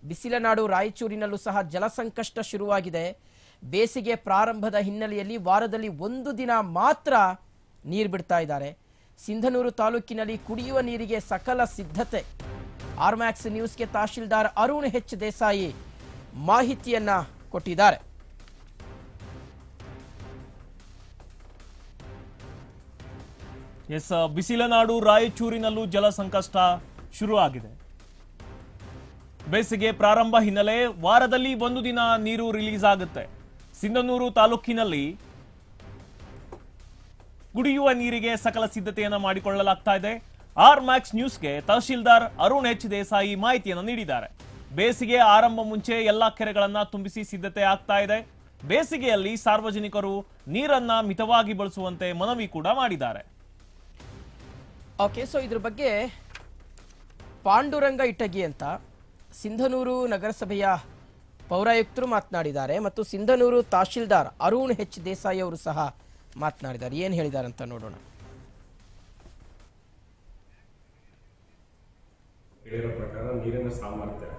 ಬಿಸಿಲನಾಡು ರಾಯಚೂರಿನಲ್ಲೂ ಸಹ ಜಲಸಂಕಷ್ಟ ಶುರುವಾಗಿದೆ. ಬೇಸಿಗೆ ಪ್ರಾರಂಭದ ಹಿನ್ನೆಲೆಯಲ್ಲಿ ವಾರದಲ್ಲಿ 1 ದಿನ ಮಾತ್ರ ನೀರು ಬಿಡ್ತಾ ಇದ್ದಾರೆ. ಸಿಂಧನೂರು ತಾಲೂಕಿನಲ್ಲಿ ಕುಡಿಯುವ ನೀರಿಗೆ ಸಕಲ ಸಿದ್ಧತೆ. ಆರ್ಮ್ಯಾಕ್ಸ್ ನ್ಯೂಸ್ಗೆ ತಹಶೀಲ್ದಾರ್ ಅರುಣ್ ಎಚ್ ದೇಸಾಯಿ ಮಾಹಿತಿಯನ್ನ ಕೊಟ್ಟಿದ್ದಾರೆ. ಬಿಸಿಲನಾಡು ರಾಯಚೂರಿನಲ್ಲೂ ಜಲ ಸಂಕಷ್ಟ ಶುರು ಆಗಿದೆ. ಬೇಸಿಗೆ ಪ್ರಾರಂಭ ಹಿನ್ನೆಲೆ ವಾರದಲ್ಲಿ 1 ದಿನ ನೀರು ರಿಲೀಸ್ ಆಗುತ್ತೆ. ಸಿಂಧನೂರು ತಾಲೂಕಿನಲ್ಲಿ ಕುಡಿಯುವ ನೀರಿಗೆ ಸಕಲ ಸಿದ್ಧತೆಯನ್ನು ಮಾಡಿಕೊಳ್ಳಲಾಗ್ತಾ ಇದೆ. ಆರ್ಮ್ಯಾಕ್ಸ್ ನ್ಯೂಸ್ಗೆ ತಹಶೀಲ್ದಾರ್ ಅರುಣ್ ಎಚ್ ದೇಸಾಯಿ ಮಾಹಿತಿಯನ್ನು ನೀಡಿದ್ದಾರೆ. ಬೇಸಿಗೆ ಆರಂಭ ಮುಂಚೆ ಎಲ್ಲಾ ಕೆರೆಗಳನ್ನ ತುಂಬಿಸಿ ಸಿದ್ಧತೆ ಆಗ್ತಾ ಇದೆ. ಬೇಸಿಗೆಯಲ್ಲಿ ಸಾರ್ವಜನಿಕರು ನೀರನ್ನ ಮಿತವಾಗಿ ಬಳಸುವಂತೆ ಮನವಿ ಕೂಡ ಮಾಡಿದ್ದಾರೆ. ಓಕೆ, ಸೊ ಇದ್ರ ಬಗ್ಗೆ ಪಾಂಡುರಂಗ ಇಟಗಿ ಅಂತ ಸಿಂಧನೂರು ನಗರಸಭೆಯ ಪೌರಾಯುಕ್ತರು ಮಾತನಾಡಿದ್ದಾರೆ ಮತ್ತು ಸಿಂಧನೂರು ತಹಶೀಲ್ದಾರ್ ಅರುಣ್ ಎಚ್ ದೇಸಾಯಿ ಅವರು ಸಹ ಮಾತನಾಡಿದ್ದಾರೆ. ಏನು ಹೇಳಿದ್ದಾರೆ ಅಂತ ನೋಡೋಣ. ಹೇಳಿರೋ ಪ್ರಕಾರ ನೀರಿನ ಸಾಮರ್ಥ್ಯ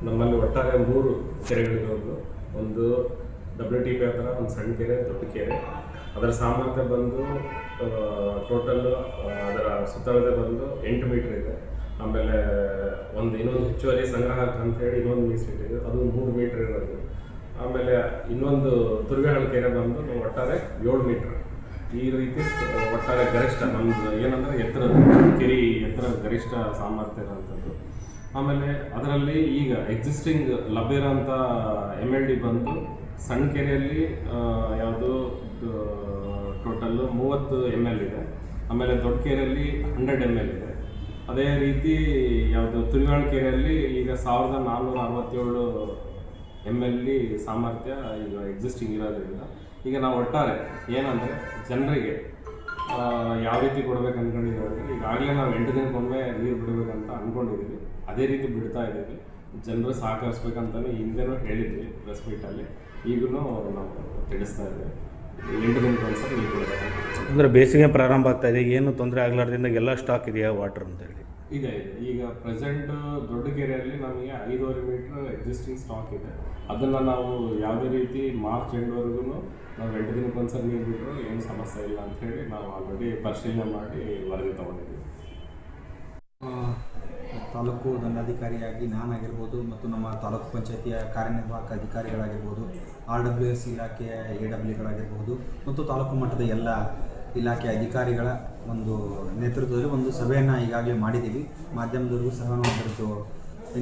ನಮ್ಮಲ್ಲಿ ಒಟ್ಟಾರೆ 3 ಕೆರೆಗಳಿರೋದು. ಒಂದು WTP ಹತ್ರ ಒಂದು ಸಣ್ಣ ಕೆರೆ, ದೊಡ್ಡ ಕೆರೆ. ಅದರ ಸಾಮರ್ಥ್ಯ ಬಂದು ಟೋಟಲ್ ಅದರ ಸುತ್ತಳತೆ ಬಂದು 8 ಮೀಟರ್ ಇದೆ. ಆಮೇಲೆ ಇನ್ನೊಂದು ಹೆಚ್ಚುವರಿ ಸಂಗ್ರಾಹಕ ಅಂತ ಹೇಳಿ ಇನ್ನೊಂದು ಮೀಸಲಿಟ್ಟಿದೆ, ಅದು 3 ಮೀಟರ್ ಇರೋದು. ಆಮೇಲೆ ಇನ್ನೊಂದು ತುರ್ಗಹಳ್ಳಿ ಕೆರೆ ಬಂದು ಒಟ್ಟಾರೆ 7 ಮೀಟರ್. ಈ ರೀತಿ ಒಟ್ಟಾರೆ ಗರಿಷ್ಠ ನಮ್ಮದು ಏನಂದರೆ ಕೆರೆ ಎತ್ತರ ಗರಿಷ್ಠ ಸಾಮರ್ಥ್ಯ ಇರೋಂಥದ್ದು. ಆಮೇಲೆ ಅದರಲ್ಲಿ ಈಗ ಎಕ್ಸಿಸ್ಟಿಂಗ್ ಲಭ್ಯ ಇರೋಂಥ MLD ಬಂದು ಸಣ್ಣ ಕೆರೆಯಲ್ಲಿ ಯಾವುದು ಟೋಟಲ್ಲು 30 ml ಇದೆ. ಆಮೇಲೆ ದೊಡ್ಡ ಕೆರೆಯಲ್ಲಿ 100 ml ಇದೆ. ಅದೇ ರೀತಿ ಯಾವುದು ತುರ್ಗಹಳ್ಳಿ ಕೆರೆಯಲ್ಲಿ ಈಗ 1467 ml ಸಾಮರ್ಥ್ಯ ಈಗ ಎಕ್ಸಿಸ್ಟಿಂಗ್ ಇರೋದ್ರಿಂದ ಈಗ ನಾವು ಒಟ್ಟಾರೆ ಏನಂದರೆ ಜನರಿಗೆ ಯಾವ ರೀತಿ ಕೊಡ್ಬೇಕು ಅಂದ್ಕೊಂಡಿದ್ದೀವಿ. ಈಗಾಗಲೇ ನಾವು 8 ದಿನಕ್ಕೊಮ್ಮೆ ನೀರು ಬಿಡಬೇಕಂತ ಅಂದ್ಕೊಂಡಿದ್ದೀವಿ. ಅದೇ ರೀತಿ ಬಿಡ್ತಾ ಇದ್ದೀವಿ. ಜನರು ಸಹಕರಿಸ್ಬೇಕಂತಲೂ ಹಿಂದೆನೂ ಹೇಳಿದ್ವಿ ಪ್ರೆಸ್ ಮೀಟಲ್ಲಿ. ಈಗೂ ನಾವು ತಿಳಿಸ್ತಾ ಇದ್ದೀವಿ 8 ದಿನಕ್ಕೆ ಒಂದ್ಸರಿ ನೀರು ಬಿಡಬೇಕು. ಅಂದರೆ ಬೇಸಿಗೆ ಪ್ರಾರಂಭ ಆಗ್ತಾ ಇದೆ, ಏನು ತೊಂದರೆ ಆಗಲಾರ್ದಿಂದ ಎಲ್ಲ ಸ್ಟಾಕ್ ಇದೆಯಾ ವಾಟರ್ ಅಂತೇಳಿ? ಇದೆ. ಈಗ ಪ್ರೆಸೆಂಟ್ ದೊಡ್ಡ ಕೆರೆಯಲ್ಲಿ ನಮಗೆ 5.5 ಮೀಟ್ರ್ ಎಕ್ಸಿಸ್ಟಿಂಗ್ ಸ್ಟಾಕ್ ಇದೆ. ಅದನ್ನು ನಾವು ಯಾವುದೇ ರೀತಿ ಮಾರ್ಚ್ ಎಂಡ್ವರೆಗೂ ನಾವು 8 ದಿನಕ್ಕೆ ಒಂದ್ಸರಿ ನೀರು ಬಿಟ್ಟರು ಏನು ಸಮಸ್ಯೆ ಇಲ್ಲ ಅಂಥೇಳಿ ನಾವು ಆಲ್ರೆಡಿ ಪರಿಶೀಲನೆ ಮಾಡಿ ವರದಿ ತೊಗೊಂಡಿದ್ದೀವಿ. ತಾಲೂಕು ದಂಡಾಧಿಕಾರಿಯಾಗಿ ನಾನಾಗಿರ್ಬೋದು ಮತ್ತು ನಮ್ಮ ತಾಲೂಕು ಪಂಚಾಯತಿಯ ಕಾರ್ಯನಿರ್ವಾಹಕ ಅಧಿಕಾರಿಗಳಾಗಿರ್ಬೋದು, RWS ಇಲಾಖೆಯ AWಗಳಾಗಿರ್ಬೋದು ಮತ್ತು ತಾಲೂಕು ಮಟ್ಟದ ಎಲ್ಲ ಇಲಾಖೆ ಅಧಿಕಾರಿಗಳ ಒಂದು ನೇತೃತ್ವದಲ್ಲಿ ಒಂದು ಸಭೆಯನ್ನು ಈಗಾಗಲೇ ಮಾಡಿದ್ದೀವಿ. ಮಾಧ್ಯಮದವರಿಗೂ ಸಹ ನಾವು ಅದರದ್ದು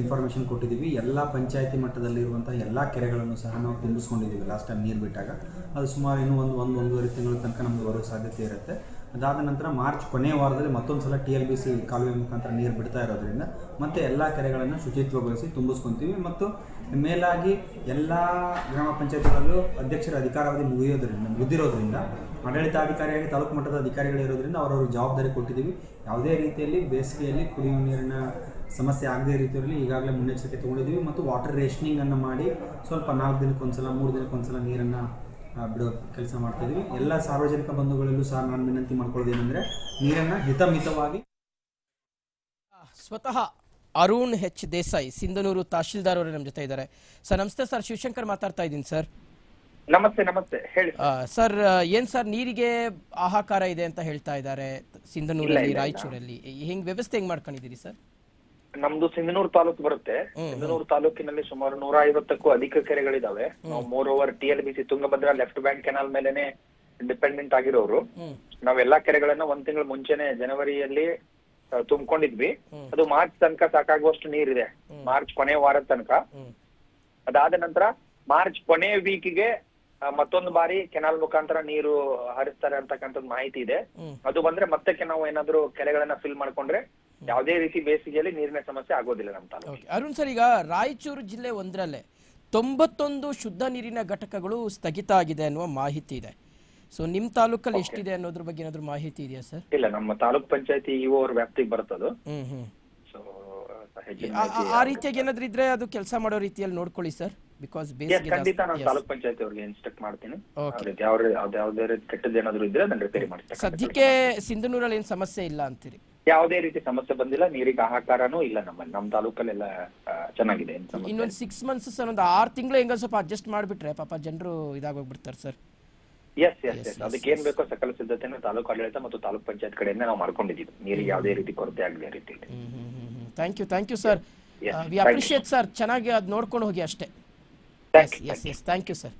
ಇನ್ಫಾರ್ಮೇಷನ್ ಕೊಟ್ಟಿದ್ದೀವಿ. ಎಲ್ಲ ಪಂಚಾಯತಿ ಮಟ್ಟದಲ್ಲಿರುವಂಥ ಎಲ್ಲ ಕೆರೆಗಳನ್ನು ಸಹ ನಾವು ತುಂಬಿಸ್ಕೊಂಡಿದ್ದೀವಿ. ಲಾಸ್ಟ್ ಟೈಮ್ ನೀರು ಬಿಟ್ಟಾಗ ಅದು ಸುಮಾರು ಇನ್ನೂ ಒಂದೂವರೆ ತಿಂಗಳ ತನಕ ನಮಗೆ ಬರೋ ಸಾಧ್ಯತೆ ಇರುತ್ತೆ. ಅದಾದ ನಂತರ ಮಾರ್ಚ್ ಕೊನೆಯ ವಾರದಲ್ಲಿ ಮತ್ತೊಂದು ಸಲ TLBC ಕಾಲುವೆ ಮುಖಾಂತರ ನೀರು ಬಿಡ್ತಾ ಇರೋದ್ರಿಂದ ಮತ್ತೆ ಎಲ್ಲ ಕೆರೆಗಳನ್ನು ಶುಚಿತ್ವಗೊಳಿಸಿ ತುಂಬಿಸ್ಕೊತೀವಿ. ಮತ್ತು ಮೇಲಾಗಿ ಎಲ್ಲ ಗ್ರಾಮ ಪಂಚಾಯತಿಗಳಲ್ಲೂ ಅಧ್ಯಕ್ಷರ ಅಧಿಕಾರಾವಧಿ ಮುಗಿದಿರೋದ್ರಿಂದ ಆಡಳಿತಾಧಿಕಾರಿಯಾಗಿ ತಾಲೂಕು ಮಟ್ಟದ ಅಧಿಕಾರಿಗಳಿರೋದ್ರಿಂದ ಅವರವ್ರ ಜವಾಬ್ದಾರಿ ಕೊಟ್ಟಿದ್ದೀವಿ. ಯಾವುದೇ ರೀತಿಯಲ್ಲಿ ಬೇಸಿಗೆಯಲ್ಲಿ ಕುಡಿಯುವ ನೀರಿನ ಸಮಸ್ಯೆ ಆಗದೇ ರೀತಿಯಲ್ಲಿ ಈಗಾಗಲೇ ಮುನ್ನೆಚ್ಚರಿಕೆ ತೊಗೊಂಡಿದ್ದೀವಿ. ಮತ್ತು ವಾಟರ್ ರೇಷನಿಂಗನ್ನು ಮಾಡಿ ಸ್ವಲ್ಪ 4 ದಿನಕ್ಕೊಂದ್ಸಲ 3 ದಿನಕ್ಕೊಂದ್ಸಲ ನೀರನ್ನು ಬಿಡೋ ಕೆಲಸ ಮಾಡ್ತಾಯಿದ್ದೀವಿ. ಎಲ್ಲ ಸಾರ್ವಜನಿಕ ಬಂಧುಗಳಲ್ಲೂ ಸಹ ನಾನು ವಿನಂತಿ ಮಾಡ್ಕೊಳ್ಳೋದೇನೆಂದರೆ ನೀರನ್ನು ಹಿತಮಿತವಾಗಿ. ಸ್ವತಃ ಅರುಣ್ ಎಚ್ ದೇಸಾಯಿ ಸಿಂಧನೂರು ತಹಶೀಲ್ದಾರ್ ಅವರು ನಮ್ಮ ಜೊತೆ ಇದ್ದಾರೆ. ಸರ್ ನಮಸ್ತೆ. ಸರ್ ಶಿವಶಂಕರ್ ಮಾತಾಡ್ತಾ ಇದ್ದೀನಿ ಸರ್. ನಮಸ್ತೆ ಹೇಳಿ ಸರ್. ಏನ್ ಸರ್ ನೀರಿಗೆ ಹಾಹಾಕಾರ ಇದೆ ಅಂತ ಹೇಳ್ತಾ ಇದ್ದಾರೆ ಸಿಂಧನೂರಲ್ಲಿ, ರಾಯಚೂರಲ್ಲಿ. ವ್ಯವಸ್ಥೆ ಹೆಂಗ್ ಮಾಡ್ಕೊಂಡಿದ್ದೀರಿ ಸರ್? ನಮ್ದು ಸಿಂಧನೂರು ತಾಲೂಕು ಬರುತ್ತೆ. ಸಿಂಧನೂರು ತಾಲೂಕಿನಲ್ಲಿ ಸುಮಾರು 150ಕ್ಕೂ ಅಧಿಕ ಕೆರೆಗಳಿದಾವೆ. ನಾವು more TLBC Tungabhadra left bank canal ಮೇಲೆನೆ ಡಿಪೆಂಡೆಂಟ್ ಆಗಿರೋರು. ನಾವೆಲ್ಲಾ ಕೆರೆಗಳನ್ನ 1 ತಿಂಗಳ ಮುಂಚೆನೆ ಜನವರಿಯಲ್ಲಿ ತುಂಬಿಕೊಂಡಿದ್ವಿ. ಅದು ಮಾರ್ಚ್ ತನಕ ಸಾಕಾಗುವಷ್ಟು ನೀರಿದೆ, ಮಾರ್ಚ್ ಕೊನೆ ವಾರದ ತನಕ. ಅದಾದ ನಂತರ ಮಾರ್ಚ್ ಕೊನೆ ವೀಕ್ಗೆ ಮತ್ತೊಂದು ಬಾರಿ ಕೆನಾಲ್ ಮುಖಾಂತರ ನೀರು ಹರಿಸ್ತಾರೆ ಅಂತಕ್ಕಂಥದ್ದು ಮಾಹಿತಿ ಇದೆ. ಅದು ಬಂದ್ರೆ ಮತ್ತೆ ನಾವು ಏನಾದ್ರು ಕೆರೆಗಳನ್ನ ಫಿಲ್ ಮಾಡ್ಕೊಂಡ್ರೆ ಯಾವುದೇ ರೀತಿ ಬೇಸಿಗೆಯಲ್ಲಿ ನೀರಿನ ಸಮಸ್ಯೆ ಆಗೋದಿಲ್ಲ ನಮ್ಮ ತಾಲೂಕು. ಅರುಣ್ ಸರ್, ಈಗ ರಾಯಚೂರು ಜಿಲ್ಲೆ ಒಂದರಲ್ಲೇ 91 ಶುದ್ಧ ನೀರಿನ ಘಟಕಗಳು ಸ್ಥಗಿತ ಆಗಿದೆ ಅನ್ನುವ ಮಾಹಿತಿ ಇದೆ. ಸೊ ನಿಮ್ ತಾಲೂಕಲ್ಲಿ ಎಷ್ಟಿದೆ ಅನ್ನೋದ್ರ ಬಗ್ಗೆ ಏನಾದ್ರು ಮಾಹಿತಿ ಇದೆಯಾ ಸರ್? ಇಲ್ಲ, ನಮ್ಮ ತಾಲೂಕ್ ಪಂಚಾಯತಿ EO ಅವ್ರ ವ್ಯಾಪ್ತಿಗೆ ಬರ್ತದು. ಆ ರೀತಿಯಾಗಿ ಏನಾದ್ರು ಇದ್ರೆ ಅದು ಕೆಲಸ ಮಾಡೋ ರೀತಿಯಲ್ಲಿ ನೋಡ್ಕೊಳ್ಳಿ ಸರ್. ಬಿಕಾಸ್ ಎಸ್ ಬೇಸಿಗೆ ಖಂಡಿತ ನಾನು ಜಾಸ್ತಿ. ತಾಲೂಕ್ ಪಂಚಾಯತಿ ಅವ್ರಿಗೆ ಇನ್ಸ್ಟ್ರಕ್ಟ್ ಮಾಡ್ತೀನಿ. Okay. ಅವ್ರಿಗೆ ಯಾವ್ದೇ ರೀತಿ ಕೆಟ್ಟದ್ದೇನಾದ್ರು ಇದ್ರೆ ಅದನ್ನ ರಿಪೇರಿ ಮಾಡ್ತಾರೆ. ಸದ್ಯಕ್ಕೆ ಸಿಂಧನೂರಲ್ಲಿ ಏನು ಸಮಸ್ಯೆ ಇಲ್ಲ ಅಂತೀರಿ? ಯಾವುದೇ ರೀತಿ ಸಮಸ್ಯೆ ಬಂದಿಲ್ಲ, ನೀರಿಗೆ ಹಾಹಾಕಾರನೂ ಇಲ್ಲ ನಮ್ಮಲ್ಲಿ. ನಮ್ಮ ತಾಲೂಕಲ್ಲೆಲ್ಲ ಚೆನ್ನಾಗಿದೆ. ಏನ್ ಸಮಸ್ಯೆ ಇನ್ನೊಂದು 6 ಮಂತ್ಸ್ ಸರ್, ಒಂದು 6 ತಿಂಗಳು ಹೆಂಗ ಸ್ವಲ್ಪ ಅಡ್ಜಸ್ಟ್ ಮಾಡಿಬಿಟ್ರೆ ಪಾಪ ಜನರು ಇದಾಗೋಗ್ಬಿಡ್ತಾರೆ ಸರ್. ಎಸ್ ಅದಕ್ಕೆ ಏನ್ ಬೇಕೋ ಸಕಲ ಸಿದ್ಧತೆನ ತಾಲೂಕು ಆಡಳಿತ ಮತ್ತು ತಾಲೂಕ್ ಪಂಚಾಯತ್ ಕಡೆಯಿಂದ ನಾವು ಮಾಡ್ಕೊಂಡಿದ್ದೀವಿ, ನೀರಿಗೆ ಯಾವುದೇ ರೀತಿ ಕೊರತೆ ಆಗದೆ ರೀತಿ. Thank you sir. Yes, we appreciate sir. ಚೆನ್ನಾಗಿ ಅದು ನೋಡ್ಕೊಂಡು ಹೋಗಿ ಅಷ್ಟೇ. Thank you. Yes thank you sir.